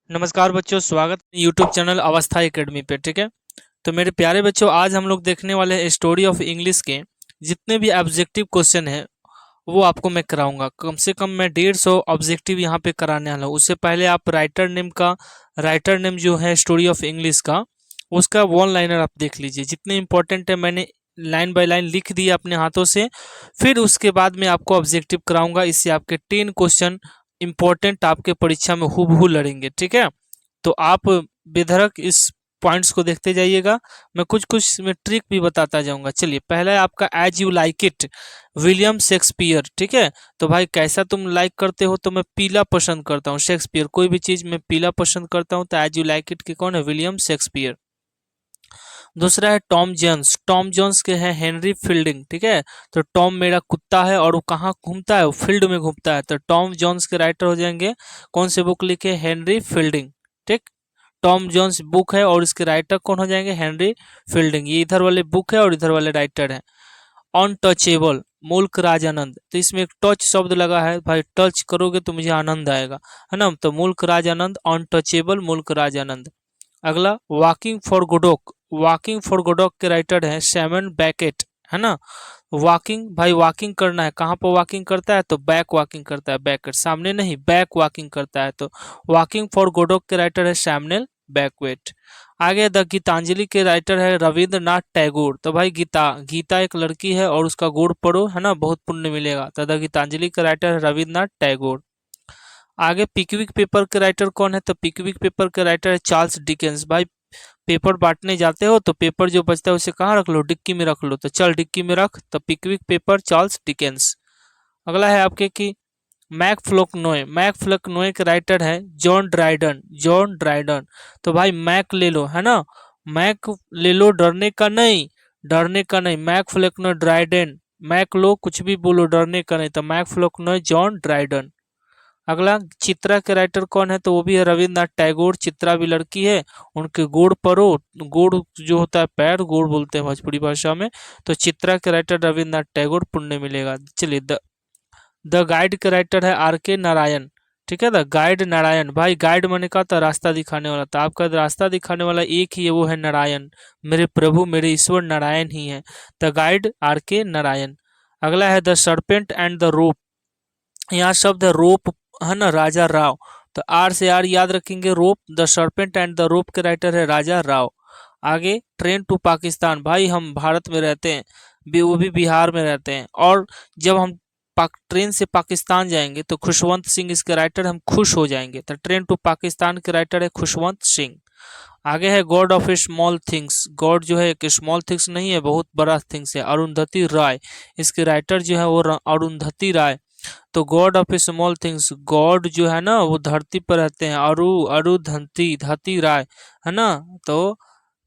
नमस्कार बच्चों, स्वागत है यूट्यूब चैनल अवस्था एकेडमी पे। ठीक है, तो मेरे प्यारे बच्चों, आज हम लोग देखने वाले हैं स्टोरी ऑफ इंग्लिश के जितने भी ऑब्जेक्टिव क्वेश्चन हैं वो आपको मैं कराऊंगा। कम से कम मैं 150 ऑब्जेक्टिव यहाँ पे कराने वाला हूँ। उससे पहले आप राइटर नेम जो है स्टोरी ऑफ इंग्लिश का, उसका वन लाइनर आप देख लीजिए। जितने इंपॉर्टेंट है मैंने लाइन बाय लाइन लिख दिया अपने हाथों से। फिर उसके बाद मैं आपको ऑब्जेक्टिव कराऊंगा। इससे आपके 10 क्वेश्चन इंपॉर्टेंट आपके परीक्षा में हूबहू लड़ेंगे। ठीक है, तो आप बेधड़क इस पॉइंट्स को देखते जाइएगा। मैं कुछ कुछ में ट्रिक भी बताता जाऊंगा। चलिए, पहला है आपका as you like it, William Shakespeare. ठीक है, तो भाई कैसा तुम लाइक करते हो? तो मैं पीला पसंद करता हूँ। शेक्सपियर, कोई भी चीज में पीला पसंद करता हूँ। तो एज यू लाइक इट के कौन है? William Shakespeare. दूसरा है टॉम जोन्स। टॉम जोन्स के हैं हेनरी फील्डिंग। ठीक है, तो टॉम मेरा कुत्ता है और वो कहाँ घूमता है? वो फील्ड में घूमता है। तो टॉम जोन्स के राइटर हो जाएंगे कौन से बुक लिखे? Henry fielding. ठीक, टॉम जोन्स बुक है और इसके राइटर कौन हो जाएंगे? Henry fielding. ये इधर वाले बुक है और इधर वाले राइटर है। अनटचेबल, मुल्क राज आनंद। तो इसमें एक टच शब्द लगा है भाई, टच करोगे तो मुझे आनंद आएगा, है ना? तो मुल्क राज आनंद, अनटचेबल, मुल्क राज आनंद। अगला वॉकिंग फॉर गोडोक। वॉकिंग फॉर गोडोक के राइटर है सैमन बैकेट, है ना? वॉकिंग, भाई वॉकिंग करना है, कहाँ पर वॉकिंग करता है? तो बैक वॉकिंग करता है। बैकेट सामने नहीं, बैक वॉकिंग करता है। तो वॉकिंग फॉर गोडोक के राइटर है सैमुअल बैकवेट। आगे द गीतांजलि के राइटर है रविंद्रनाथ टैगोर। तो भाई गीता, गीता एक लड़की है और उसका गुण पढ़ो, है ना, बहुत पुण्य मिलेगा। तो द गीतांजलि का राइटर है रविंद्रनाथ टैगोर। आगे पिकविक पेपर के राइटर कौन है? तो पिकविक पेपर के राइटर है चार्ल्स डिकेंस। भाई पेपर बांटने जाते हो तो पेपर जो बचता है उसे कहाँ रख लो? डिक्की में रख लो। तो चल डिक्की में रख। तो पिकविक पेपर, चार्ल्स डिकेंस। अगला है आपके की मैक फ्लोकनोय। मैक फ्लोकनोय के राइटर है जॉन ड्राइडन। John Dryden. तो भाई मैक ले लो, है ना, मैक ले लो, डरने का नहीं, डरने का नहीं। मैक फ्लोकनोय, ड्राइडन, मैक लो, कुछ भी बोलो, डरने का नहीं। तो मैक फ्लोकनोय, जॉन ड्राइडन। अगला चित्रा के राइटर कौन है? तो वो भी है रविंद्रनाथ टैगोर। चित्रा भी लड़की है, उनके गोड़ पढ़ो। गोड़ जो होता है पैर, गोड़ बोलते हैं भोजपुरी भाषा में। तो चित्रा के राइटर रविंद्रनाथ टैगोर, पुण्य मिलेगा। चलिए, द गाइड का राइटर है आर के नारायण। ठीक है, द गाइड नारायण। भाई गाइड मैंने कहा था रास्ता दिखाने वाला, था आपका रास्ता दिखाने वाला एक ही है, वो है नारायण। मेरे प्रभु, मेरे ईश्वर नारायण ही है। द गाइड आर के नारायण। अगला है the serpent and the rope. यहाँ शब्द है रोप, है ना, राजा राव। तो आर से आर याद रखेंगे, rope. The serpent and the rope के राइटर है राजा राव। आगे ट्रेन टू पाकिस्तान। भाई हम भारत में रहते हैं, वो भी बिहार में रहते हैं, और जब हम ट्रेन से पाकिस्तान जाएंगे तो खुशवंत सिंह इसके राइटर, हम खुश हो जाएंगे। तो ट्रेन टू पाकिस्तान के राइटर है खुशवंत सिंह। आगे है God of small things. God जो है एक स्मॉल थिंग्स नहीं है, बहुत बड़ा थिंग्स है। अरुंधति राय, इसके राइटर जो है वो अरुंधति राय। तो God of small things, God जो है ना वो धरती पर रहते हैं। अरुधंती धती राय, है ना, तो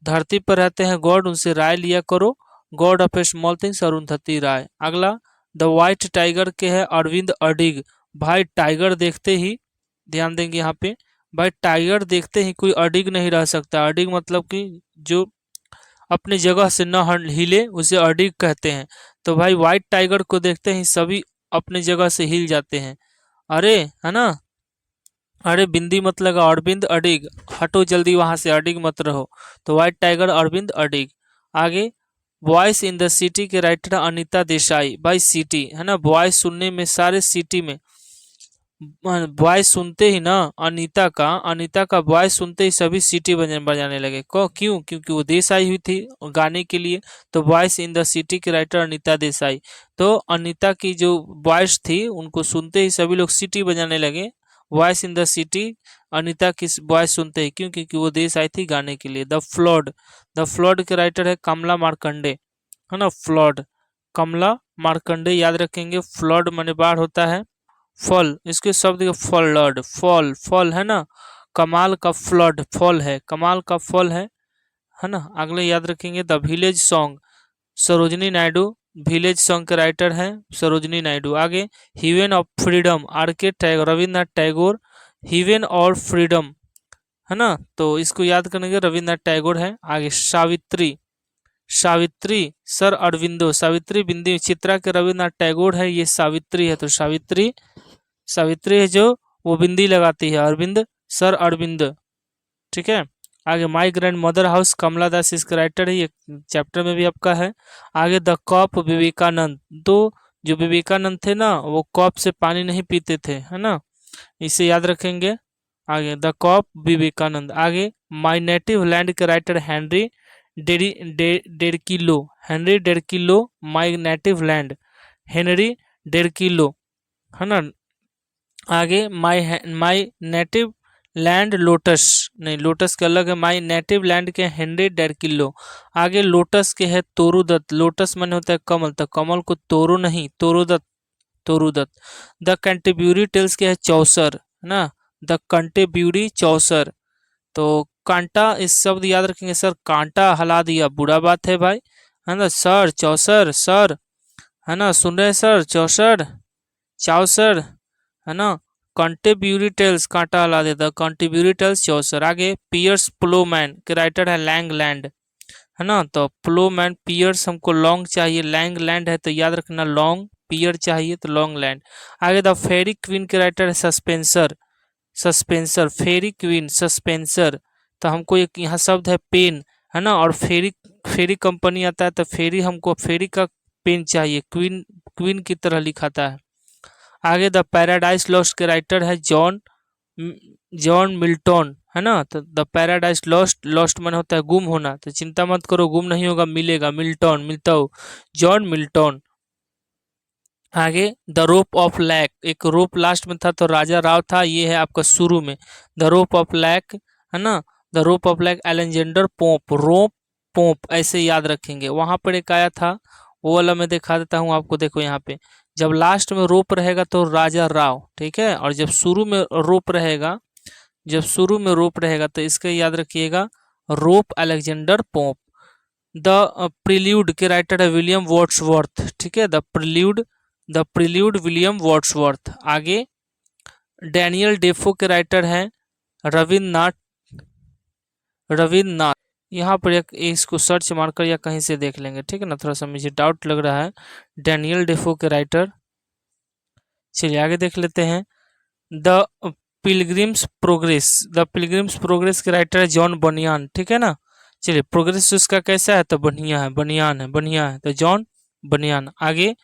धरती पर रहते हैं गॉड, उनसे राय लिया करो। God of small things, Arundhati Roy. अगला द व्हाइट टाइगर के है अरविंद अडिग। भाई टाइगर देखते ही, ध्यान देंगे यहाँ पे, भाई टाइगर देखते ही कोई अडिग नहीं रह सकता। अडिग मतलब कि जो अपनी जगह से न हिले उसे अडिग कहते हैं। तो भाई व्हाइट टाइगर को देखते ही सभी अपनी जगह से हिल जाते हैं। अरे, है ना, अरे बिंदी मत लगा, अरविंद अडिग, हटो जल्दी वहां से, अडिग मत रहो। तो व्हाइट टाइगर अरविंद अडिग। आगे वॉइस इन द सिटी के राइटर अनीता देसाई। भाई सिटी, है ना, वॉइस सुनने में सारे सिटी में, वॉइस सुनते ही ना अनीता का वॉइस सुनते ही सभी सिटी बजाने लगे। क्यों? क्योंकि वो देश आई हुई थी गाने के लिए। तो वॉइस इन द सिटी के राइटर अनीता देसाई। तो अनीता की जो वॉइस थी उनको सुनते ही सभी लोग सिटी बजाने लगे। Voice in the city, Anita की वॉइस सुनते ही, क्यों? क्योंकि वो देश आई थी गाने के लिए। The flood. द फ्लड के राइटर है कमला मार्कंडे, है ना, फ्लड, कमला मार्कंडे याद रखेंगे। फ्लड माने बाढ़ होता है। फल, इसके शब्द के फ्लड, फल, फल, है ना, कमाल का फ्लड फल है, कमाल का फल है ना। अगले याद रखेंगे the village song, Sarojini Naidu. Village song के राइटर हैं सरोजनी नायडू। आगे हिवेन ऑफ फ्रीडम, आर के टैगोर, रविन्द्रनाथ टैगोर। हिवेन और फ्रीडम, है ना, तो इसको याद करेंगे, रविन्द्रनाथ टैगोर है। आगे सावित्री, सावित्री सर अरविंदो, सावित्री बिंदी चित्रा के रविन्द्रनाथ टैगोर है, ये सावित्री है। तो सावित्री, सावित्री है जो वो बिंदी लगाती है, अरविंद सर अरविंद, ठीक है। आगे माई ग्रैंड मदर हाउस, कमला दास इसका राइटर है, ये चैप्टर में भी आपका है। आगे द कप, विवेकानंद। तो जो विवेकानंद थे ना, वो कप से पानी नहीं पीते थे, है ना, इसे याद रखेंगे। आगे द कप, विवेकानंद। आगे माई नेटिव लैंड के writer Henry Derozio, Henry Derozio, my native land, Henry Derozio, है ना। आगे माई नेटिव लैंड लोटस, नहीं लोटस के अलग है, माई नेटिव लैंड के हेनरी डेरकिलो। आगे लोटस के है तोरुदत्त, लोटस माने होता है कमल, तो कमल को तोरु नहीं, तोरुदत्त, तोरुदत्त। द कैंटेब्यूरी टेल्स के है चौसर, है ना, द कैंटेब्यूरी चौसर। तो कांटा, इस शब्द याद रखेंगे सर, कांटा हला दिया बुरा बात है भाई, है ना। सर चौसर, सर, है ना, सुन रहे सर, चौसर, चौसर, है ना। कॉन्टेब्यूरी टेल्स, कांटा हला देता, कॉन्टेब्यूरी टेल्स चौसर। आगे पियर्स प्लोमैन के राइटर है लैंग लैंड, है ना। तो प्लोमैन, पियर्स हमको लॉन्ग चाहिए, लैंग लैंड है तो याद रखना लॉन्ग, पियर चाहिए तो लॉन्ग लैंड। आगे द फेरी क्वीन के राइटर है सस्पेंसर, सस्पेंसर, फेरी क्वीन, सस्पेंसर। तो हमको एक यहाँ शब्द है पेन, है ना, और फेरी, फेरी कंपनी आता है तो फेरी, हमको फेरी का पेन चाहिए, क्वीन, क्वीन की तरह लिखाता है। आगे द पैराडाइज लॉस्ट के राइटर है जॉन मिल्टन, है ना। तो द पैराडाइज लॉस्ट, लॉस्ट मन होता है गुम होना, तो चिंता मत करो, गुम नहीं होगा, मिलेगा, मिल्टन, मिलता हो, जॉन मिल्टन। आगे द रोप ऑफ लैक, एक रोप लास्ट में था तो राजा राव था, ये है आपका शुरू में, द रोप ऑफ लैक, है ना। The rope of lock Alexander Pope, rope Pope ऐसे याद रखेंगे। वहां पर एक आया था, वो वाला मैं दिखा देता हूँ आपको, देखो यहाँ पे, जब लास्ट में रोप रहेगा तो राजा राव, ठीक है, और जब शुरू में रोप रहेगा, जब शुरू में रोप रहेगा तो इसका याद रखिएगा रोप अलेक्जेंडर पोप। द प्रिल्यूड के राइटर है विलियम वर्ड्सवर्थ, ठीक है, द प्रिल्यूड विलियम वर्ड्सवर्थ। आगे डैनियल डेफो के राइटर हैं रविन्द्रनाथ, रविन्द्रनाथ। यहाँ पर एक इसको सर्च मारकर या कहीं से देख लेंगे, ठीक है ना, थोड़ा सा मुझे डाउट लग रहा है, डैनियल डेफो के राइटर। चलिए आगे देख लेते हैं। The pilgrims progress, the pilgrims progress के राइटर है जॉन बनियान, ठीक है ना। चलिए प्रोग्रेस उसका कैसा है, तो बढ़िया है, बनियान है, बढ़िया है, तो जॉन बनियान। आगे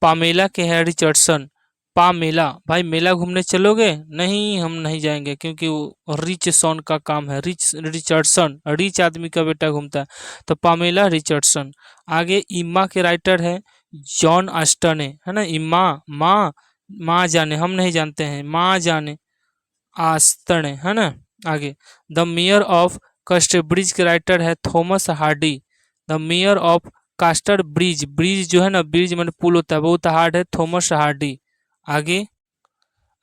पामेला के है रिचर्डसन, पामेला, भाई मेला घूमने चलोगे, नहीं हम नहीं जाएंगे क्योंकि वो रिच सॉन का काम है, रिचर्डसन, रिच आदमी का बेटा घूमता है, तो पामेला रिचर्डसन। आगे इम्मा के राइटर है जॉन आस्टन, है ना, इम्मा, माँ, माँ जाने, हम नहीं जानते हैं, माँ जाने, आस्तने, है ना। आगे the mayor of Casterbridge के राइटर है Thomas Hardy, the mayor of Casterbridge, bridge जो है ना, ब्रिज मैंने पुल होता है, बहुत हार्ड है, थॉमस हार्डी। आगे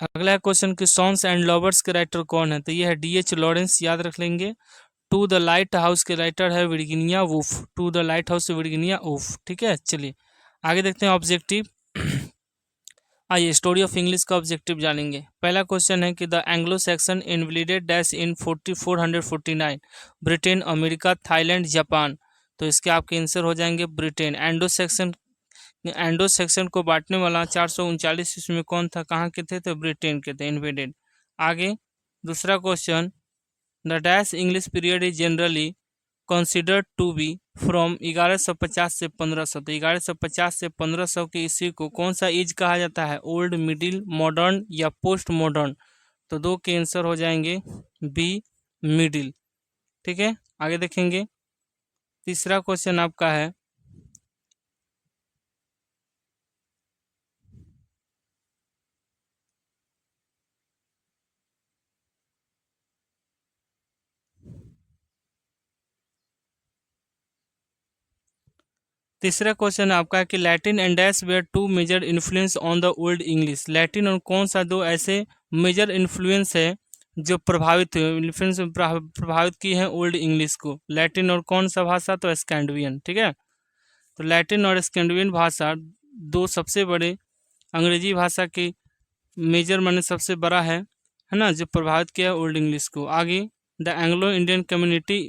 अगला क्वेश्चन कि सॉन्स एंड लवर्स के राइटर कौन है, तो ये है डी एच लॉरेंस, याद रख लेंगे। टू द लाइट हाउस के राइटर है Virginia Woolf, to the lighthouse Virginia Woolf, ठीक है। चलिए आगे देखते हैं ऑब्जेक्टिव। आइए स्टोरी ऑफ इंग्लिश का ऑब्जेक्टिव जानेंगे। पहला क्वेश्चन है कि the Anglo Saxon invaded dash in 449, Britain, America, Thailand, Japan. तो इसके आपके आंसर हो जाएंगे ब्रिटेन। एंडो सेक्शन को बांटने वाला 439 इसमें कौन था, कहाँ के थे, तो ब्रिटेन के थे, इन्वेडेड। आगे दूसरा question, the dash English period is generally considered to be from 1150 से 1500, तो 1150 से 1500 के ईस्वी को कौन सा एज कहा जाता है, ओल्ड, मिडिल, मॉडर्न या पोस्ट मॉडर्न। तो दो के आंसर हो जाएंगे बी, मिडिल, ठीक है। आगे देखेंगे तीसरा क्वेश्चन आपका है, तीसरा क्वेश्चन आपका है कि Latin and dash were two major influence on the old English, Latin और कौन सा दो ऐसे मेजर इन्फ्लुएंस है जो प्रभावित हुए, इन्फ्लुएंस प्रभावित की है ओल्ड इंग्लिश को, लैटिन और कौन सा भाषा, तो स्कैंडिनेवियन, ठीक है। तो लैटिन और स्कैंडिनेवियन भाषा दो सबसे बड़े अंग्रेजी भाषा की मेजर माने सबसे बड़ा है ना, जो प्रभावित किया है ओल्ड इंग्लिश को। आगे the Anglo Indian community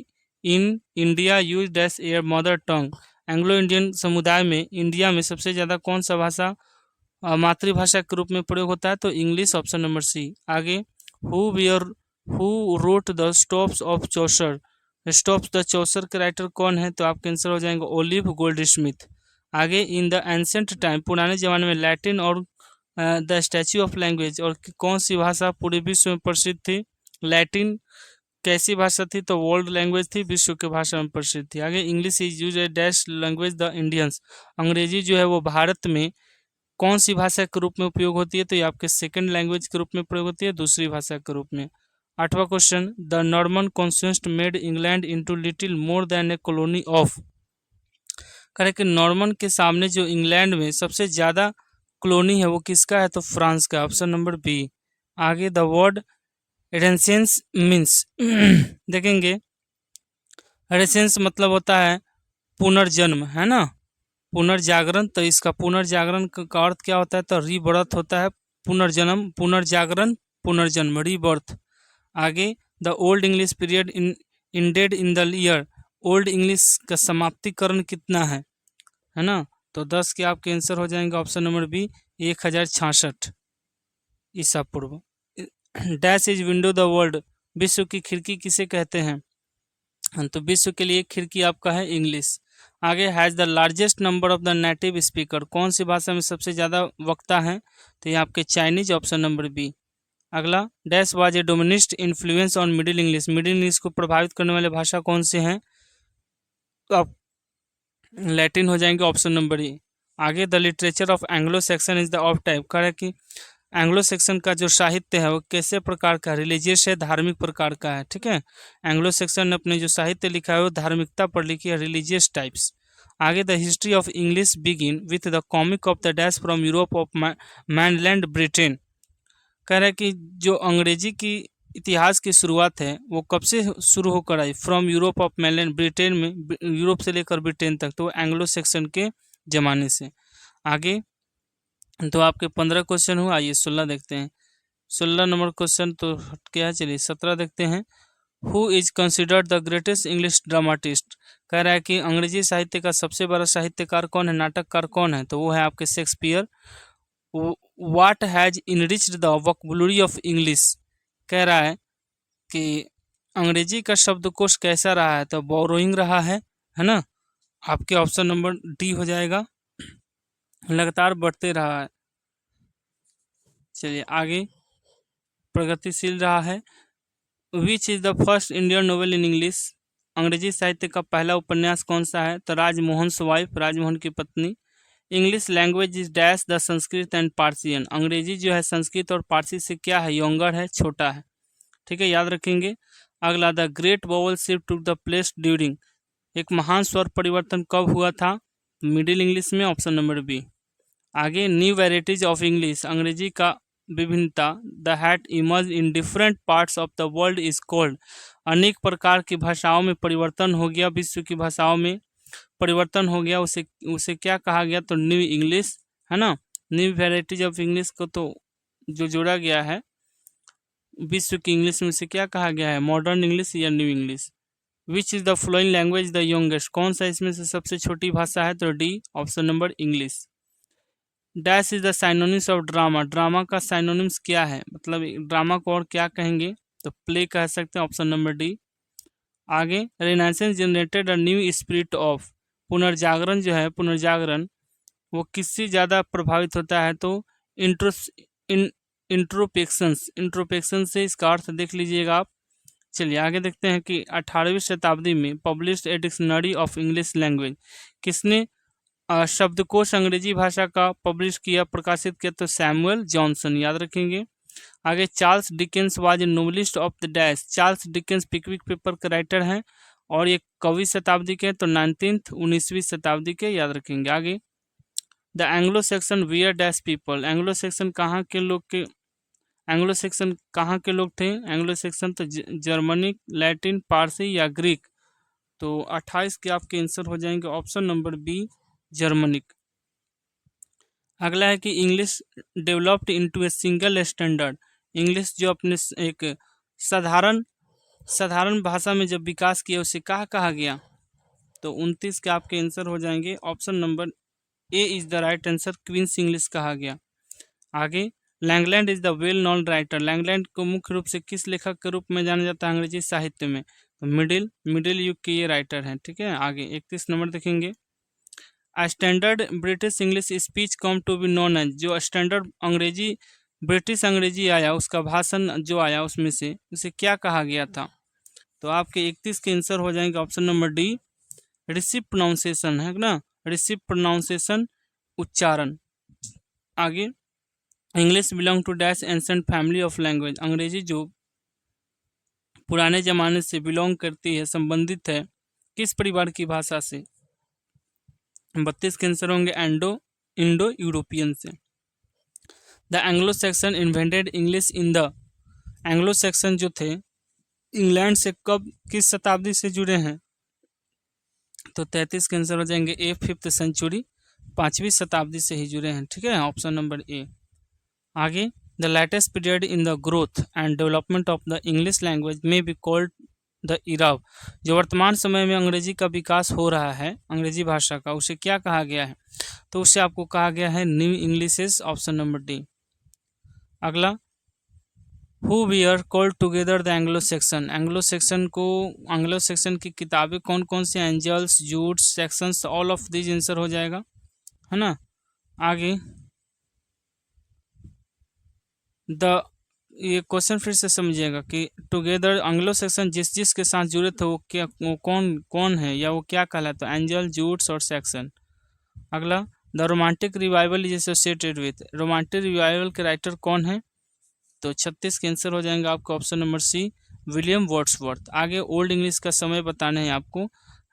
in India use dash air mother tongue, Anglo Indian समुदाय में इंडिया में सबसे ज़्यादा कौन सा भाषा मातृभाषा के रूप में प्रयोग होता है, तो इंग्लिश, ऑप्शन नंबर सी। आगे who were who wrote the stops of Chaucer, stops the Chaucer के राइटर कौन है? तो आपके आंसर हो जाएंगे ओलिव गोल्डस्मिथ। आगे, इन द एंशंट टाइम, पुराने जमाने में लैटिन और द स्टैच्यू ऑफ लैंग्वेज, और कौन सी भाषा पूरे विश्व में प्रसिद्ध थी? लैटिन कैसी भाषा थी? तो वर्ल्ड लैंग्वेज थी, विश्व की भाषा में प्रसिद्ध थी। आगे, English is use A dash language the Indians, अंग्रेजी जो है वो भारत में कौन सी भाषा के रूप में उपयोग होती है? तो ये आपके सेकंड लैंग्वेज के रूप में प्रयोग होती है, दूसरी भाषा के रूप में। आठवां question, the Norman conquest made England into little more than A colony of, कह कि नॉर्मन के सामने जो इंग्लैंड में सबसे ज्यादा कॉलोनी है वो किसका है? तो फ्रांस का, ऑप्शन नंबर बी। आगे, द वर्ड रेनेसेंस मीन्स देखेंगे, रेनेसेंस मतलब होता है पुनर्जन्म, है ना, पुनर्जागरण। तो इसका पुनर्जागरण का अर्थ क्या होता है? तो रीबर्थ होता है, पुनर्जन्म, पुनर्जागरण, पुनर्जन्म, रीबर्थ। आगे, the old English period in ended in the year, old English का समाप्तिकरण कितना है ना? तो 10 के आपके आंसर हो जाएंगे, ऑप्शन नंबर बी, 1066 ईसा पूर्व। Dash is window the world, विश्व की खिड़की किसे कहते हैं? तो विश्व के लिए खिड़की आपका है इंग्लिश। आगे, has the largest number of the native speaker, कौन सी भाषा में सबसे ज़्यादा वक्ता है? तो ये आपके चाइनीज, ऑप्शन नंबर बी। अगला, dash was a dominant influence on Middle English, Middle English को प्रभावित करने वाले भाषा कौन से हैं? तो आप लैटिन हो जाएंगे, ऑप्शन नंबर ई। आगे, the literature of Anglo Saxon is the of type, कह रहा है कि एंग्लो सेक्शन का जो साहित्य है वो कैसे प्रकार का है? रिलीजियस है, धार्मिक प्रकार का है, ठीक है। एंग्लो सेक्शन ने अपने जो साहित्य लिखा है वो धार्मिकता पर लिखी है, रिलीजियस टाइप्स। आगे, the history of English begin with the comic of the dash from Europe of mainland Britain, कह रहा है कि जो अंग्रेजी की इतिहास की शुरुआत है वो कब से शुरू होकर आई? From Europe of mainland, Britain में, यूरोप से लेकर ब्रिटेन तक, तो एंग्लो सेक्शन के जमाने से। आगे, तो आपके 15 क्वेश्चन हुआ, आइए 16 देखते हैं। 16 नंबर क्वेश्चन तो क्या है, चलिए 17 देखते हैं। Who is considered the greatest English dramatist, कह रहा है कि अंग्रेजी साहित्य का सबसे बड़ा साहित्यकार कौन है, नाटककार कौन है? तो वो है आपके Shakespeare. What has enriched the vocabulary of English, कह रहा है कि अंग्रेजी का शब्दकोश कैसा रहा है? तो बोरोइंग रहा है ना। आपके ऑप्शन नंबर डी हो जाएगा, लगातार बढ़ते रहा है। चलिए आगे, प्रगतिशील रहा है। Which is the first Indian novel in English, अंग्रेजी साहित्य का पहला उपन्यास कौन सा है? तो राजमोहन वाइफ, राजमोहन की पत्नी। English language is dash the Sanskrit and Persian, अंग्रेजी जो है संस्कृत और पारसी से क्या है? यंगर है, छोटा है, ठीक है, याद रखेंगे। अगला, the great vowel shift to the place during, एक महान स्वर परिवर्तन कब हुआ था? मिडिल इंग्लिश में, ऑप्शन नंबर बी। आगे, न्यू वेराइटीज ऑफ इंग्लिश, अंग्रेजी का विभिन्नता, the hat emerge in different parts of the world is called, अनेक प्रकार की भाषाओं में परिवर्तन हो गया, विश्व की भाषाओं में परिवर्तन हो गया, उसे उसे क्या कहा गया? तो न्यू इंग्लिश, है ना। न्यू वेराइटीज ऑफ इंग्लिश को तो जो जोड़ा गया है विश्व की इंग्लिश में, से क्या कहा गया है? मॉडर्न इंग्लिश या new English. Which is the flowing language the youngest, कौन सा इसमें से सबसे छोटी भाषा है? तो D, option number English. Dash is the synonyms of drama, drama का साइनोनिम्स क्या है? मतलब ड्रामा को और क्या कहेंगे? तो प्ले कह सकते हैं, ऑप्शन नंबर डी। आगे, renaissance generated a new spirit of, पुनर्जागरण जो है, पुनर्जागरण वो किससे ज़्यादा प्रभावित होता है? तो इंट्रोस इन इंट्रोपेक्शन से, इसका अर्थ देख लीजिएगा आप। चलिए आगे देखते हैं कि 18वीं शताब्दी में published a dictionary of English language, किसने शब्दकोश अंग्रेजी भाषा का पब्लिश किया, प्रकाशित किया? तो सैमुअल जॉनसन, याद रखेंगे। आगे, Charles Dickens was a novelist of the dash, Charles Dickens Pickwick paper के राइटर हैं और ये कवी शताब्दी के, तो 19वीं शताब्दी के, याद रखेंगे। आगे, the Anglo section wear dash people, Anglo Saxon कहाँ के लोग के, एंग्लो सेक्शन कहाँ के लोग थे? एंग्लो सेक्शन तो जर्मनिक, लैटिन, पारसी या ग्रीक। तो 28 के आपके आंसर हो जाएंगे, ऑप्शन नंबर बी, जर्मनिक। अगला है कि English developed into a single standard, English जो अपने एक साधारण साधारण भाषा में जब विकास किया उसे कहा गया? तो 29 के आपके आंसर हो जाएंगे, option number A is the right answer, Queen's English कहा गया। आगे, Langland is the well known writer. Langland को मुख्य रूप से किस लेखक के रूप में जाना जाता है अंग्रेजी साहित्य में? तो मिडिल युग के ये राइटर हैं। ठीक है, आगे 31 नंबर देखेंगे। Standard British English speech come to be known as. जो स्टैंडर्ड अंग्रेजी ब्रिटिश अंग्रेजी आया, उसका भाषण जो आया उसमें से उसे क्या कहा गया था? तो आपके 31 के आंसर हो जाएंगे option number D, receive pronunciation, है ना, रिसीव प्रोनाउंसिएशन, उच्चारण। आगे, English belong to dash ancient family of language. अंग्रेजी जो पुराने जमाने से बिलोंग करती है, संबंधित है किस परिवार की भाषा से? 32 के आंसर होंगे इंडो यूरोपियन से। The Anglo section invented English in the. Anglo section जो थे इंग्लैंड से कब, किस शताब्दी से जुड़े हैं? तो 33 के आंसर हो जाएंगे ए, 5th सेंचुरी, 5वीं शताब्दी से ही जुड़े हैं। ठीक है, ऑप्शन नंबर ए। आगे, the latest period in the growth and development of the English language में बी कॉल्ड द इरा। जो वर्तमान समय में अंग्रेजी का विकास हो रहा है, अंग्रेजी भाषा का, उसे क्या कहा गया है? तो उसे आपको कहा गया है new English, option number D. अगला, who were called together the Anglo section. Anglo section की किताबें कौन कौन सी? Angels, jutes, sections, all of these answer हो जाएगा, है ना। आगे, द ये क्वेश्चन फिर से समझिएगा कि टुगेदर एंग्लो सेक्शन जिस के साथ जुड़े थे वो कौन कौन है, या वो क्या कहलाता है? एंजल, जूड्स और सेक्शन। अगला, the romantic revival is associated with. Romantic revival के राइटर कौन है? तो 36 के आंसर हो जाएंगे आपका option number C, William Wordsworth. आगे, ओल्ड इंग्लिश का समय बताना है आपको,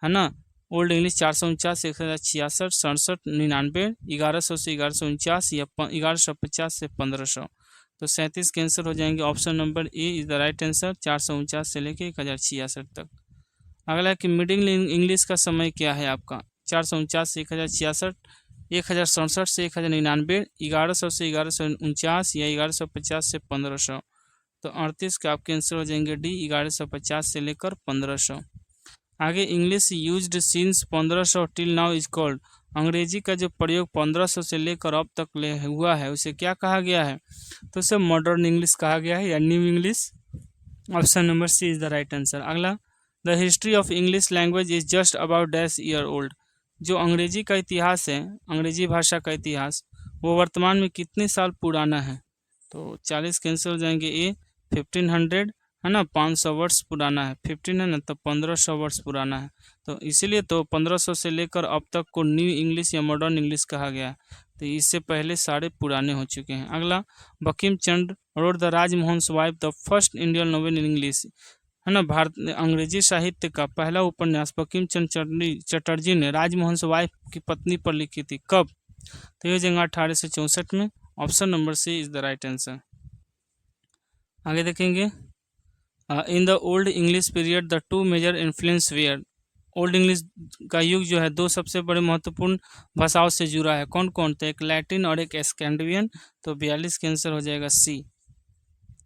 है ना। ओल्ड इंग्लिश 449 से 1066, 67, 99, 1100 से 1149 या 1150 से 1500। तो 37 के आंसर हो जाएंगे option number A is the right answer, 449 से लेके 1066 तक। अगला कि मिडिल इंग्लिश का समय क्या है आपका? 449 से 1066, 1067 से 1099, 1100 से 1149 या 1150 से 1500। तो 38 के आपके आंसर हो जाएंगे डी, 1150 से लेकर 1500। आगे, English used since 1500 till now is called. अंग्रेजी का जो प्रयोग 1500 से लेकर अब तक ले हुआ है उसे क्या कहा गया है? तो उसे मॉडर्न इंग्लिश कहा गया है या new English, option number C is the right answer. अगला, the history of English language is just about dash year old. जो अंग्रेजी का इतिहास है, अंग्रेजी भाषा का इतिहास, वो वर्तमान में कितने साल पुराना है? तो 40 के आंसर हो जाएंगे ए, 1500, है ना, 500 वर्ष पुराना है। 15 है ना, तो 1500 वर्ष पुराना है। तो इसीलिए तो 1500 से लेकर अब तक को न्यू इंग्लिश या मॉडर्न इंग्लिश कहा गया है। तो इससे पहले सारे पुराने हो चुके हैं। अगला, Bankim Chandra wrote the Rajmohan wife the first Indian novel in English, है ना। भारत अंग्रेजी साहित्य का पहला उपन्यास बंकिम चंद्र चटर्जी ने राजमोहन वाइफ की पत्नी पर लिखी थी, कब? तो ये हो जाएगा 1864 में, option number C is the right answer. आगे देखेंगे, in the old English period the two major influence were. Old English का युग जो है दो सबसे बड़े महत्वपूर्ण भाषाओं से जुड़ा है, कौन कौन? तो एक लैटिन और एक स्कैंडिनेवियन। तो 42 के आंसर हो जाएगा सी।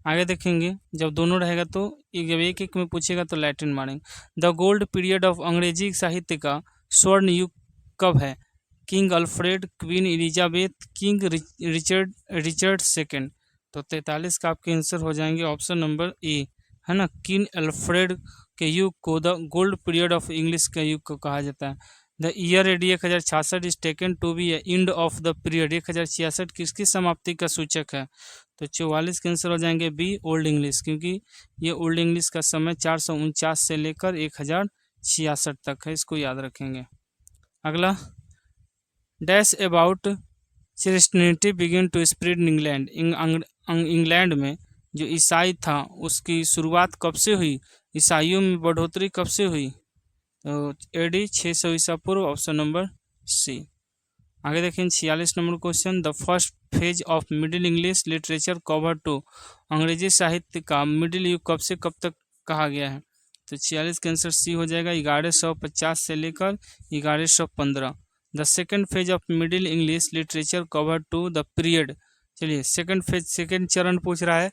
आगे देखेंगे, जब दोनों रहेगा तो जब एक एक में पूछेगा तो लैटिन मारेंगे। द गोल्ड पीरियड ऑफ अंग्रेजी साहित्य का स्वर्ण युग कब है? King Alfred, queen Elizabeth, king Richard second. तो 43 का आपके आंसर हो जाएंगे ऑप्शन नंबर ए, है ना। किंग अल्फ्रेड के युग को the gold period of English के युग को कहा जाता है। The year AD 1066 is taken to be end of the period. 1066 किसकी समाप्ति का सूचक है? तो 44 के आंसर हो जाएंगे बी, ओल्ड इंग्लिश, क्योंकि ये ओल्ड इंग्लिश का समय 449 से लेकर 1066 तक है, इसको याद रखेंगे। अगला, dash about Christianity begin to spread in England. England में जो ईसाई था उसकी शुरुआत कब से हुई? ईसाइयों में बढ़ोतरी कब से हुई? तो एडी 600 ईसा पूर्व, ऑप्शन नंबर सी। आगे देखें 46 number question, the first phase of middle English literature cover to. अंग्रेजी साहित्य का मिडिल युग कब से कब तक कहा गया है? तो 46 का आंसर सी हो जाएगा, 1150 से लेकर 1115। The second phase of middle English literature cover to the period. चलिए सेकेंड फेज, सेकेंड चरण पूछ रहा है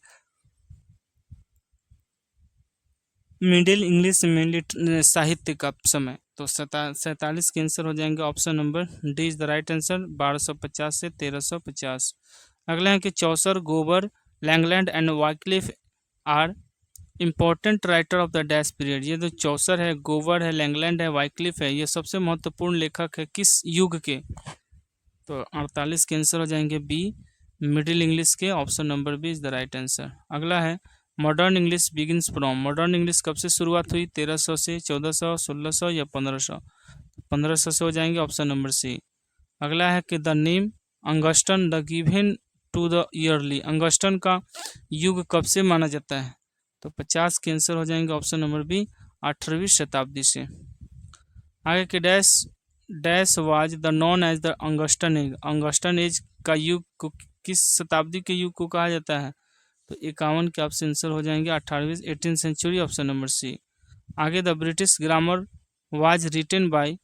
मिडिल इंग्लिश में साहित्य का समय। तो 47 के आंसर हो जाएंगे option number D is the right answer, 1250 से 1350। अगला है कि Chaucer, Gower, Langland and Wycliffe are important writer of the dash period. ये जो चौसर है, गोबर है, लैंगलैंड है, वाइक्लिफ है, ये सबसे महत्वपूर्ण लेखक है किस युग के? तो 48 के आंसर हो जाएंगे बी, मिडिल इंग्लिश के। Option number B is the right answer. अगला है modern English begins from. Modern English कब से शुरुआत हुई? 1300 से, 1400, 1600 या 1500? 1500 से हो जाएंगे, ऑप्शन नंबर सी। अगला है कि the name Augustan the given to the early. Augustan का युग कब से माना जाता है? तो 50 के आंसर हो जाएंगे, ऑप्शन नंबर बी, 18वीं शताब्दी से। आगे के dash dash was the known as the Augustan age. Augustan age का युग को किस शताब्दी के युग को कहा जाता है? तो 51 के आपसे आंसर हो जाएंगे 18वीं 18th century, option number C. आगे the British grammar was written by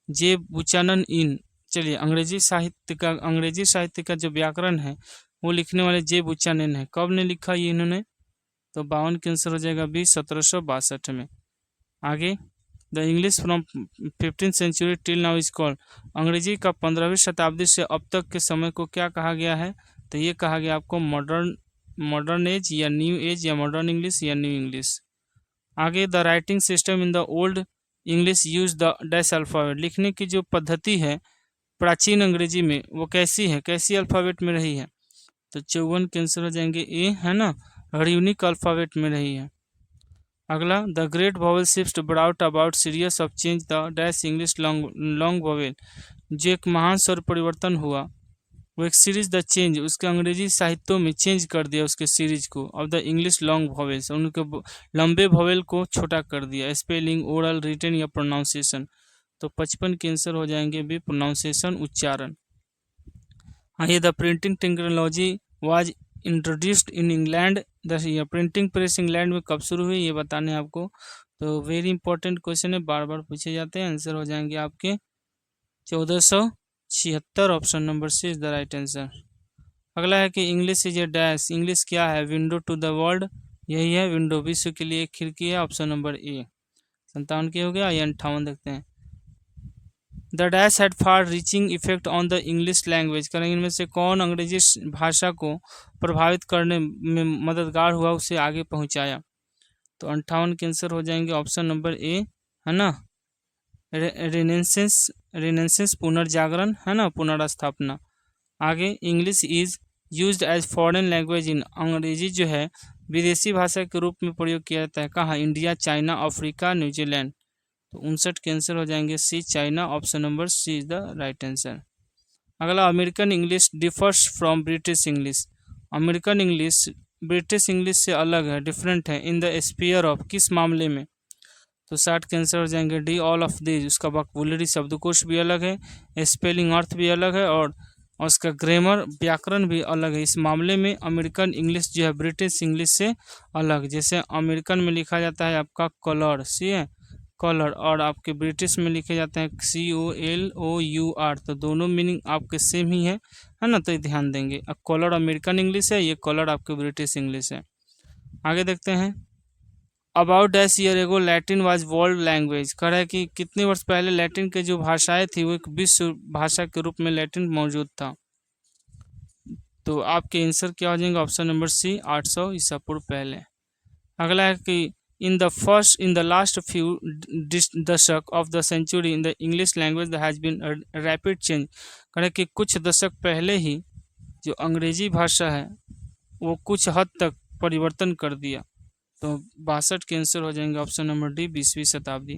J Buchanan in. चलिए, अंग्रेजी साहित्य का जो व्याकरण है वो लिखने वाले जे बुचानन है। कब ने लिखा ये इन्होंने? तो 52 के आंसर हो जाएगा बी, 1762 में। आगे the English from 15th century till now is called. अंग्रेजी का 15वीं शताब्दी से अब तक के समय को क्या कहा गया है? तो ये कहा गया आपको मॉडर्न एज या न्यू एज या मॉडर्न इंग्लिश या न्यू इंग्लिश। आगे the writing system in the old English use the dash alphabet. लिखने की जो पद्धति है प्राचीन अंग्रेजी में वो कैसी है, कैसी अल्फ़ाबेट में रही है? तो 54 के आंसर हो जाएंगे ए, है ना, यूनिक अल्फ़ाबेट में रही है। अगला the great vowel shift brought about serious of change the dash English long vowel. जो एक महान स्वर परिवर्तन हुआ वो एक सीरीज द चेंज, उसके अंग्रेजी साहित्यों में चेंज कर दिया उसके सीरीज को। अब द इंग्लिश लॉन्ग वॉवेल्स, उनके लंबे वॉवेल को छोटा कर दिया। स्पेलिंग, ओरल, रिटन या प्रोनाउंसिएशन? तो 55 के आंसर हो जाएंगे भी, प्रोनाउंसिएशन, उच्चारण। हाँ, ये the printing technology was introduced in England. Printing press England में कब शुरू हुई ये बताने हैं आपको। तो वेरी इंपॉर्टेंट क्वेश्चन है, बार बार पूछे जाते हैं। आंसर हो जाएंगे आपके 1476, option number C is the right answer. अगला है कि English is a dash. English क्या है? Window to the world. यही है, विंडो, विश्व के लिए एक खिड़की है, ऑप्शन नंबर ए। 57 के हो गया, या 58 देखते हैं। The dash had far reaching effect on the English language. करेंगे इनमें से कौन अंग्रेजी भाषा को प्रभावित करने में मददगार हुआ, उसे आगे पहुंचाया? तो 58 के आंसर हो जाएंगे, ऑप्शन नंबर ए, है ना, रेनेसेंस पुनर्जागरण, है ना, पुनर्स्थापना। आगे English is used as foreign language in. अंग्रेजी जो है विदेशी भाषा के रूप में प्रयोग किया जाता है कहाँ? India, China, Africa, New Zealand. तो 59 के आंसर हो जाएंगे C, China, option number C is the right answer. अगला American English differs from British English. American English British English से अलग है, डिफरेंट है, इन द स्पीयर ऑफ, किस मामले में? तो 60 के आंसर हो जाएंगे डी, ऑल ऑफ दीज। उसका वोकैबुलरी शब्दकोश भी अलग है, स्पेलिंग अर्थ भी अलग है, और उसका ग्रामर व्याकरण भी अलग है। इस मामले में अमेरिकन इंग्लिश जो है ब्रिटिश इंग्लिश से अलग। जैसे अमेरिकन में लिखा जाता है आपका कलर, सी है, कलर, और आपके ब्रिटिश में लिखे जाते हैं COLOUR। तो दोनों मीनिंग आपके सेम ही है ना, तो ध्यान देंगे। अब कलर अमेरिकन इंग्लिश है, ये कलर आपके ब्रिटिश इंग्लिश है। आगे देखते हैं। About dash year ago Latin was world language. कह रहा है कि कितने वर्ष पहले लैटिन के जो भाषाएं थी वो एक विश्व भाषा के रूप में लैटिन मौजूद था। तो आपके आंसर क्या हो जाएंगे? ऑप्शन नंबर सी, 800 ईसा पूर्व पहले। अगला है कि इन द लास्ट फ्यू दशक of the century in the English language has been rapid change. कह रहे कि कुछ दशक पहले ही जो अंग्रेजी भाषा है वो कुछ हद तक परिवर्तन कर दिया। तो 62 के आंसर हो जाएंगे, ऑप्शन नंबर डी, 20वीं शताब्दी।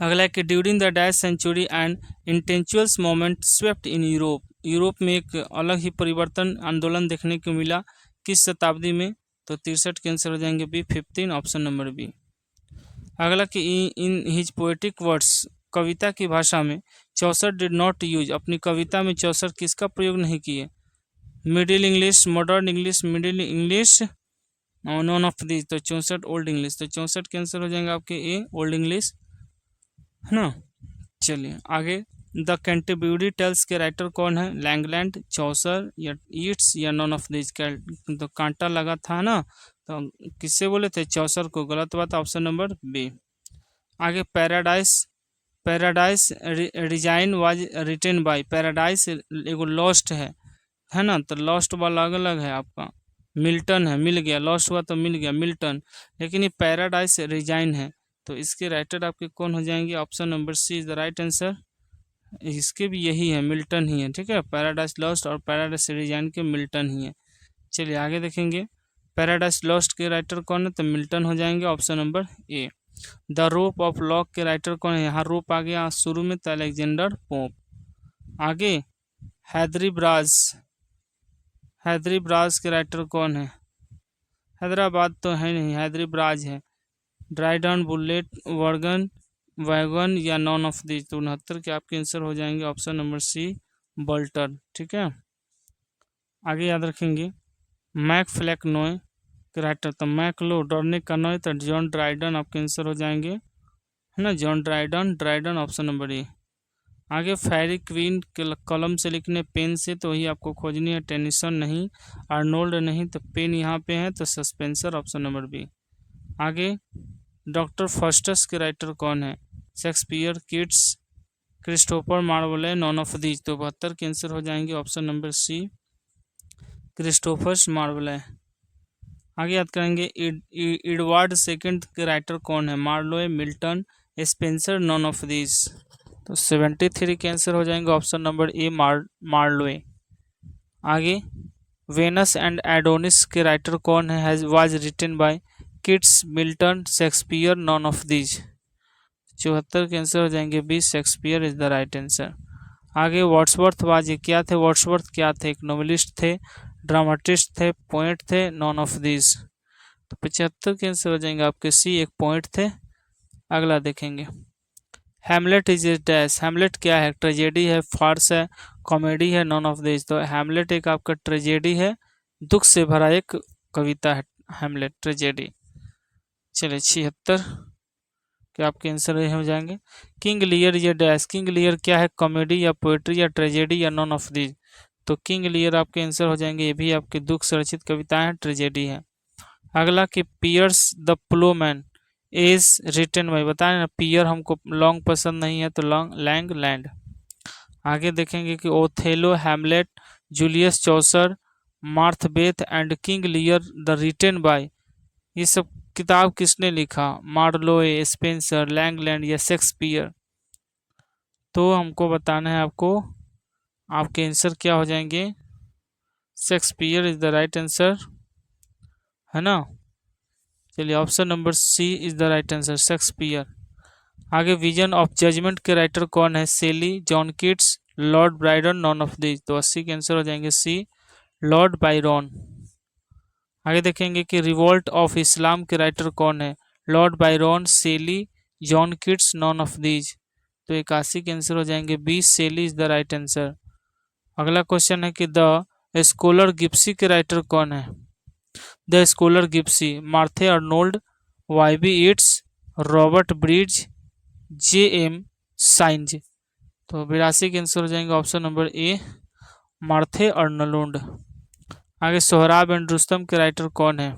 अगला है कि during the dash century and intellectuals moment swept in Europe. Europe में एक अलग ही परिवर्तन आंदोलन देखने को मिला, किस शताब्दी में? तो 63 के आंसर हो जाएंगे बी, 15, ऑप्शन नंबर बी। अगला कि इन हिज पोएटिक वर्ड्स, कविता की भाषा में चौसर डिड नॉट यूज। अपनी कविता में चौसर किसका प्रयोग नहीं किए? Middle English, modern English, Middle English, non of this. तो 64 ओल्ड इंग्लिश। तो 64 के आंसर हो जाएंगे आपके ए, ओल्ड इंग्लिश, है ना। चलिए आगे। द कैंटरबरी टेल्स के राइटर कौन है? लैंगलैंड, चौसर या ईट्स या नॉन ऑफ दिस। तो कांटा लगा था ना, तो किससे बोले थे? चौसर को। गलत बात, ऑप्शन नंबर बी। आगे paradise resign was written by. Paradise एगो लॉस्ट है, है ना, तो लॉस्ट वाला अलग अलग है आपका, मिल्टन है, मिल गया, लॉस्ट हुआ तो मिल गया मिल्टन, लेकिन ये पैराडाइज रिजाइन है। तो इसके राइटर आपके कौन हो जाएंगे, option number C is the right answer. इसके भी यही है, मिल्टन ही है, ठीक है, पैराडाइज लॉस्ट और पैराडाइज रिजाइन के मिल्टन ही है। चलिए आगे देखेंगे, पैराडाइज लॉस्ट के राइटर कौन है, तो मिल्टन हो जाएंगे, option number A. The rope of lock के राइटर कौन है, यहाँ रोप आ गया शुरू में, तो अलेक्जेंडर पोप। आगे हैदरी ब्राज, हैदरी ब्राज के राइटर कौन है, हैदराबाद तो है नहीं, हैदरी ब्राज है। ड्राइडन, बुलेट, वर्गन, वैगन या नॉन ऑफ दी, तो 69 के आपके आंसर हो जाएंगे, ऑप्शन नंबर सी बल्टर, ठीक है। आगे याद रखेंगे, मैक फ्लैक नोए के राइटर, तो मैकलो, डरने का नोए, तो जॉन ड्राइडन आपके आंसर हो जाएंगे, है ना, John Dryden, Dryden option number A. आगे फेरी क्वीन कलम से लिखने, पेन से, तो वही आपको खोजनी है, टेनिसन नहीं, आर्नोल्ड नहीं, तो पेन यहाँ पे है, तो सस्पेंसर ऑप्शन नंबर बी। आगे डॉक्टर फर्स्टस के राइटर कौन है, Shakespeare, Keats, Christopher Marlowe, none of these, तो 72 के आंसर हो जाएंगे, option number C Christopher Marlowe. आगे याद करेंगे, एडवर्ड सेकंड के राइटर कौन है, Marlowe, Milton, Spenser, none of these, तो 73 के आंसर हो जाएंगे, ऑप्शन नंबर ए मार्लोए। आगे वेनस एंड एडोनिस के राइटर कौन है, was written by Keats, Milton, Shakespeare, none of these, 74 के आंसर हो जाएंगे B, Shakespeare is the right answer. आगे वर्ड्सवर्थ वाज, क्या थे वर्ड्सवर्थ, क्या थे, एक नोवेलिस्ट थे, ड्रामाटिस्ट थे, पोएट थे, नॉन ऑफ दीज, तो 75 के आंसर हो जाएंगे आपके सी, एक पोएट थे। अगला देखेंगे, Hamlet is a dash, Hamlet क्या है, ट्रेजेडी है, फार्स है, कॉमेडी है, नॉन ऑफ दिस, तो हैमलेट एक आपका ट्रेजेडी है, दुख से भरा एक कविता है हैमलेट, ट्रेजेडी। चलिए 76 के आपके आंसर हो जाएंगे। किंग लियर ये डैश, किंग लियर क्या है, कॉमेडी या पोएट्री या ट्रेजेडी या नॉन ऑफ दिस, तो किंग लियर आपके आंसर हो जाएंगे, ये भी आपके दुख से रचित कविताएं हैं, ट्रेजेडी है। अगला कि Piers the Plowman is written by, बताएं ना, पियर हमको लॉन्ग पसंद नहीं है, तो लॉन्ग लैंग लैंड। आगे देखेंगे कि Othello, Hamlet, Julius Caesar, Macbeth and King Lear the written by, ये सब किताब किसने लिखा, मार्लोए, स्पेंसर, लैंगलैंड या शेक्सपियर, तो हमको बताना है आपको, आपके आंसर क्या हो जाएंगे, Shakespeare is the right answer, है ना। चलिए option number C is the right answer, Shakespeare. आगे विजन ऑफ जजमेंट के राइटर कौन है, Shelley, John Keats, Lord Byron, none of this, तो 80 के आंसर हो जाएंगे सी, लॉर्ड बायरन। आगे देखेंगे कि रिवोल्ट ऑफ इस्लाम के राइटर कौन है, Lord Byron, Shelley, John Keats, none of this, तो 81 के आंसर हो जाएंगे B, Shelley is the right answer. अगला क्वेश्चन है कि द स्कॉलर गिप्सी के राइटर कौन है, the scholar gipsy, Matthew Arnold, वाईबी Yeats, Robert Bridge, J M Synge, तो 82 के आंसर हो जाएंगे, option number A Matthew Arnold. आगे सोहराब एंड रुस्तम के राइटर कौन है,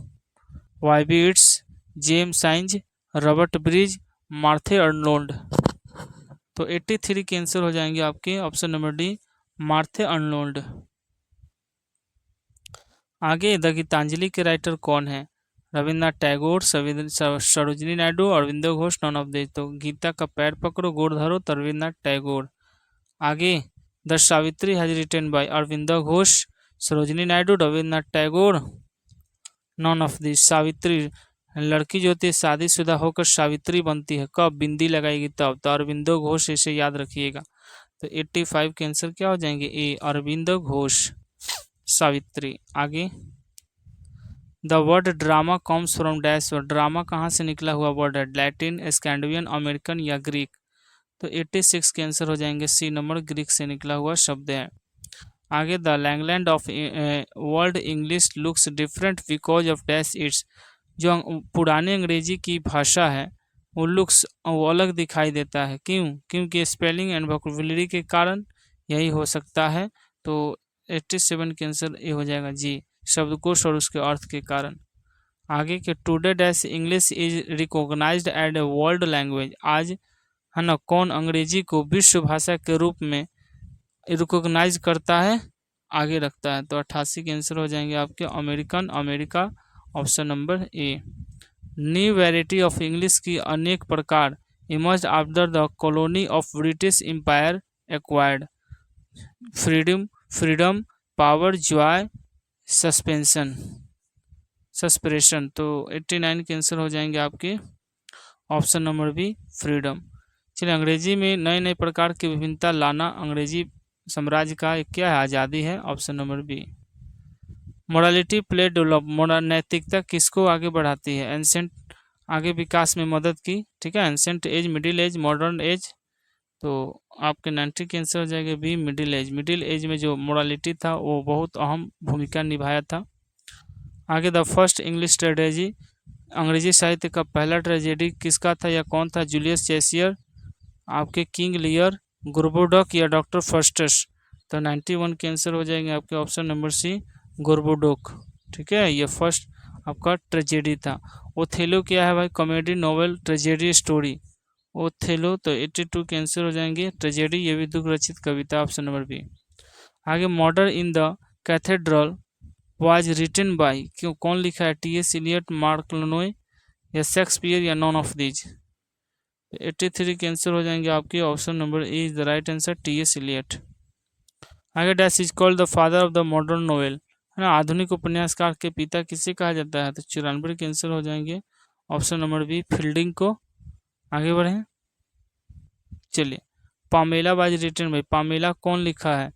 वाईबी Yeats, J M Sainz, Robert bridge, मार्थे Arnold, तो 83 के आंसर हो जाएंगे आपके, ऑप्शन नंबर डी मार्थे अर्नोल्ड। आगे द गीतांजलि के राइटर कौन है, Rabindranath Tagore, Sarojini Naidu, Aurobindo Ghosh, non of this, तो गीता का पैर पकड़ो गोड़ धरो, तो रविन्द्रनाथ टैगोर। आगे the Savitri has written by, Aurobindo Ghosh, Sarojini Naidu, Rabindranath Tagore, none of this, Savitri, लड़की जो होती है शादीशुदा होकर सावित्री बनती है कब, बिंदी लगाएगी तब, तो अरविंदो घोष, इसे याद रखिएगा, तो 85 के आंसर क्या हो जाएंगे ए, अरविंदो घोष, सावित्री। आगे the word drama comes from dash, drama कहाँ से निकला हुआ वर्ड है, लैटिन, स्कैंडिनेवियन, अमेरिकन या ग्रीक, तो 86 के आंसर हो जाएंगे सी नंबर, ग्रीक से निकला हुआ शब्द है। आगे the Langland of world English looks different because of dash its, जो पुरानी अंग्रेजी की भाषा है वो लुक्स वो अलग दिखाई देता है, क्यों, क्योंकि स्पेलिंग एंड वोकैबुलरी के कारण यही हो सकता है, तो 87 के आंसर ये हो जाएगा जी, शब्दकोश और उसके अर्थ के कारण। आगे के today dash English is recognised as a world language, आज है ना कौन अंग्रेजी को विश्व भाषा के रूप में रिकॉग्नाइज करता है, आगे रखता है। तो 88 के आंसर हो जाएंगे आपके American, America, option number A. New variety of English की अनेक प्रकार emerge after the colony of British empire acquired. Freedom, freedom, power, joy, suspension, separation. तो 89 के आंसर हो जाएंगे आपके ऑप्शन नंबर बी, फ्रीडम। चलिए, अंग्रेजी में नए नए प्रकार की विभिन्नता लाना अंग्रेजी साम्राज्य का एक क्या है, आज़ादी है, option number B. Morality play develop, moral नैतिकता किसको आगे बढ़ाती है, एंसेंट आगे विकास में मदद की, ठीक है, ancient age, middle age, modern age. तो आपके 90 के आंसर हो जाएगा B, middle age. Middle age में जो मोरालिटी था वो बहुत अहम भूमिका निभाया था। आगे, द फर्स्ट इंग्लिश ट्रेजेडी, अंग्रेजी साहित्य का पहला ट्रेजेडी किसका था या कौन था, जूलियस चेसियर, आपके किंग लियर, गुरबुडक या डॉक्टर फर्स्टस। तो 91 के आंसर हो जाएंगे आपके ऑप्शन नंबर सी, गुरबुडक, ठीक है, ये फर्स्ट आपका ट्रेजेडी था। ओथेलो क्या है भाई, comedy, novel, tragedy, story, Othello. तो 82 के आंसर हो जाएंगे ट्रेजेडी, ये भी दुख रचित कविता, ऑप्शन नंबर बी। आगे, murder in the cathedral was written by, क्यों कौन लिखा है, टी एस इलियट, मार्क लोनोय या शेक्सपियर या नॉन ऑफ दीज। 83 के आंसर हो जाएंगे आपके option number A is the right answer, T S Eliot. आगे, dash is called the father of the modern novel, है ना, आधुनिक उपन्यासकार के पिता किसे कहा जाता है, तो 94 के आंसर हो जाएंगे ऑप्शन नंबर बी, फील्डिंग को। आगे बढ़े, चलिए, पामेला बाज रिटन भाई, पामेला कौन लिखा है,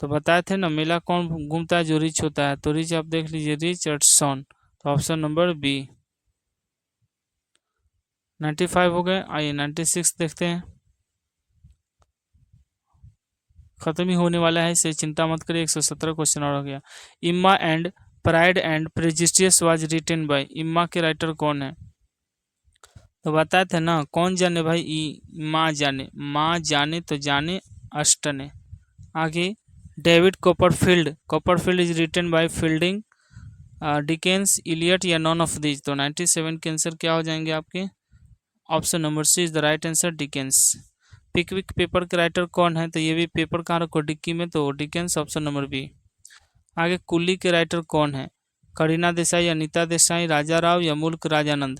तो बताए थे ना, मेला कौन घूमता है, जो रिच होता है, तो रिच आप देख लीजिए, रिचर्डसन, तो ऑप्शन नंबर बी। 95 हो गए, आइए 96 देखते हैं, खत्म ही होने वाला है, इसे चिंता मत करिए, 117 क्वेश्चन और हो गया। Emma and pride and prejudice was written by, Emma के राइटर कौन है, तो बताए थे ना, कौन जाने भाई, माँ जाने, माँ जाने तो जाने अष्टने। आगे, David Copperfield, Copperfield is written by Fielding, Dickens, Eliot या नॉन ऑफ दीज। तो 97 के आंसर क्या हो जाएंगे आपके, option number C is the right answer, Dickens. Pickwick paper के राइटर कौन है, तो ये भी पेपर कहाँ रखो, डिक्की में, तो डिकेंस, ऑप्शन नंबर बी। आगे, कुली के राइटर कौन है, करीना देसाई, अनीता देसाई, राजा राव या मुल्क राजानंद।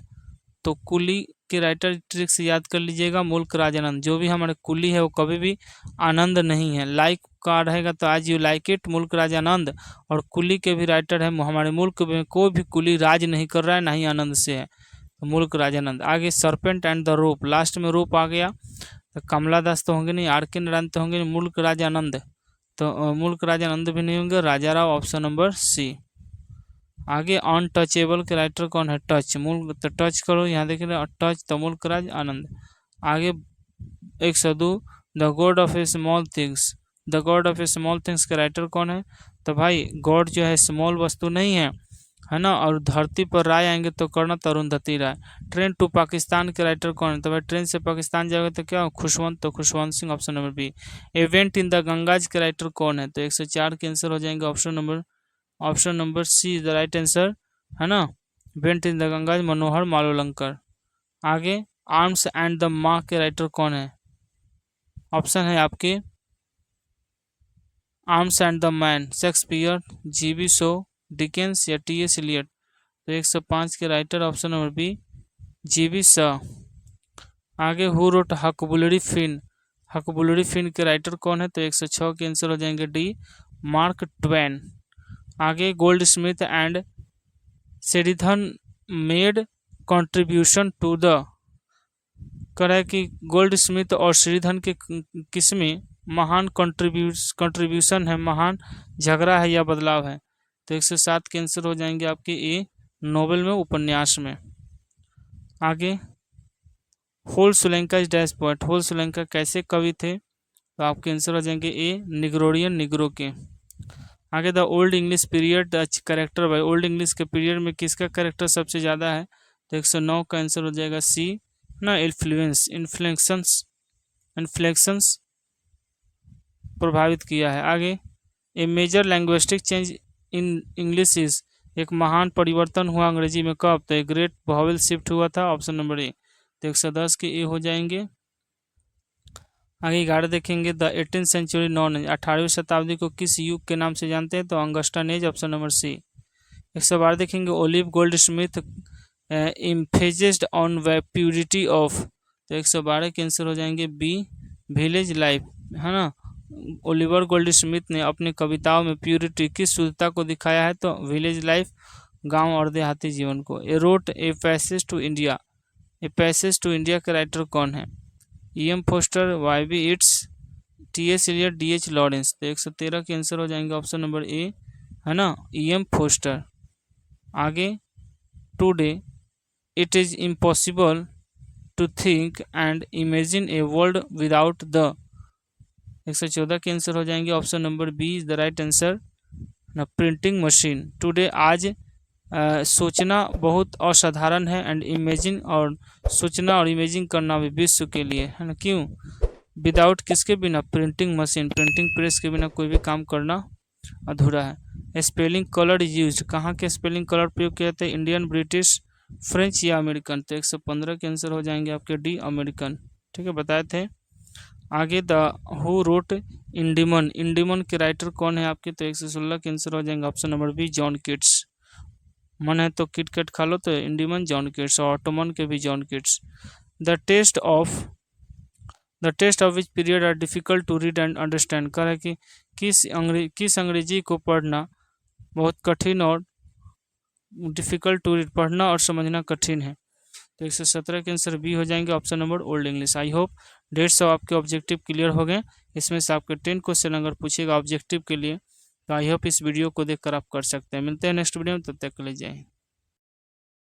तो कुली के राइटर ट्रिक से याद कर लीजिएगा, मुल्क राजानंद। जो भी हमारे कुली है वो कभी भी आनंद नहीं है, लाइक का रहेगा तो आज यू लाइक इट, मुल्क राजानंद। और कुली के भी राइटर है, हमारे मुल्क में कोई भी कुली राज नहीं कर रहा है, ना ही आनंद से है, तो मुल्क राजानंद। आगे, serpent and the rope, last में रोप आ गया, तो कमला दास तो होंगे नहीं, आर के नारायण तो होंगे नहीं, मुल्क राजानंद, तो मुल्क राजानंद भी नहीं होंगे, राजा राव, ऑप्शन नंबर सी। आगे, अनटचेबल के राइटर कौन है, टच, मुल्क, तो टच करो, यहाँ देख रहे टच, तो मुल्क राज आनंद। आगे, 102, the God of A small things, the God of A small things के राइटर कौन है, तो भाई गॉड जो है स्मॉल वस्तु नहीं है ना, और धरती पर राय आएंगे तो कर्णत अरुंधति राय। ट्रेन टू पाकिस्तान के राइटर कौन है, तो भाई ट्रेन से पाकिस्तान जाओगे तो क्या, खुशवंत, तो Khushwant Singh, option number B. Event in the Ganges के राइटर कौन है, तो 104 के आंसर हो जाएंगे option number C is the right answer, है ना, इवेंट इन द गंगाज, मनोहर मालवलंकर। आगे, आर्म्स एंड द माँ के राइटर कौन है, ऑप्शन है आपके Arms and the Man, Shakespeare, G B Shaw, Dickens या टी एस इलियट। तो 105 के writer option number B, G B Shaw. आगे, who wrote Huckleberry Finn, Huckleberry Finn के राइटर कौन है, तो 106 के आंसर हो जाएंगे डी, मार्क ट्वेन। आगे, Goldsmith and Sheridan made contribution to the, कर है कि गोल्ड स्मिथ और श्रीधन के किसमें महान कंट्रीब्यूशन है, महान झगड़ा है या बदलाव है, तो 107 के आंसर हो जाएंगे आपके ए, नोवेल में, उपन्यास में। आगे, Wole Soyinka is dash poet, Wole Soyinka कैसे कवि थे, तो आपके आंसर हो जाएंगे ए, निग्रोरियन, निग्रो के। आगे, the old English period character bye, old English के पीरियड में किसका कैरेक्टर सबसे ज़्यादा है, तो 109 का आंसर हो जाएगा सी ना, इन्फ्लेक्शंस प्रभावित किया है। आगे, a major linguistic change in English is, एक महान परिवर्तन हुआ अंग्रेजी में कब, तो ग्रेट वावेल शिफ्ट हुआ था, ऑप्शन नंबर ए। तो 110 के ए हो जाएंगे। आगे 11 देखेंगे द 18th सेंचुरी नॉन 18वीं शताब्दी को किस युग के नाम से जानते हैं, तो Augustan age, option number C. 112 देखेंगे Oliver Goldsmith emphasised on purity of, तो 112 के आंसर हो जाएंगे बी विलेज लाइफ, है ना। ओलिवर गोल्ड स्मिथ ने अपनी कविताओं में प्यूरिटी किस शुद्धता को दिखाया है, तो विलेज लाइफ, गांव और देहाती जीवन को। A wrote a passage to India, a passage to India के राइटर कौन है, E.M. Poster, Y.B. It's, T.S. Elliott, D.H. Lawrence, तो 113 के आंसर हो जाएंगे ऑप्शन नंबर ए, है ना, E.M. फोस्टर। आगे today it is impossible to think and imagine a world without the, 114 के आंसर हो जाएंगे option number B is the right answer, ना, प्रिंटिंग मशीन। टुडे आज सोचना बहुत असाधारण है एंड इमेजिन, और सोचना और इमेजिन करना भी विश्व के लिए, है ना, क्यों, विदाउट किसके बिना, प्रिंटिंग मशीन, प्रिंटिंग प्रेस के बिना कोई भी काम करना अधूरा है। स्पेलिंग कलर यूज, कहाँ के स्पेलिंग कलर प्रयोग किए थे, इंडियन, ब्रिटिश, फ्रेंच या अमेरिकन, तो 115 के आंसर हो जाएंगे आपके डी अमेरिकन, ठीक है, बताए थे। आगे द हु रोट इंडिमन, इंडिमन के राइटर कौन है आपके, तो 116 के आंसर हो जाएंगे option number B John Keats, मन है तो किटकैट खा लो, तो इंडिमन जॉन किट्स, और ऑटोमन के भी John Keats. The test of which period are difficult to read and understand, कह रहा है कि किस अंग्रेजी को पढ़ना बहुत कठिन और डिफिकल्ट टू रीड, पढ़ना और समझना कठिन है, तो 117 के आंसर बी हो जाएंगे option number old English. I hope 150 आपके ऑब्जेक्टिव क्लियर हो गए। इसमें से आपके 10 क्वेश्चन अगर पूछेगा ऑब्जेक्टिव के लिए, तो आई होप इस वीडियो को देखकर आप कर सकते हैं। मिलते हैं नेक्स्ट वीडियो में, तब तक के लिए जय हिंद।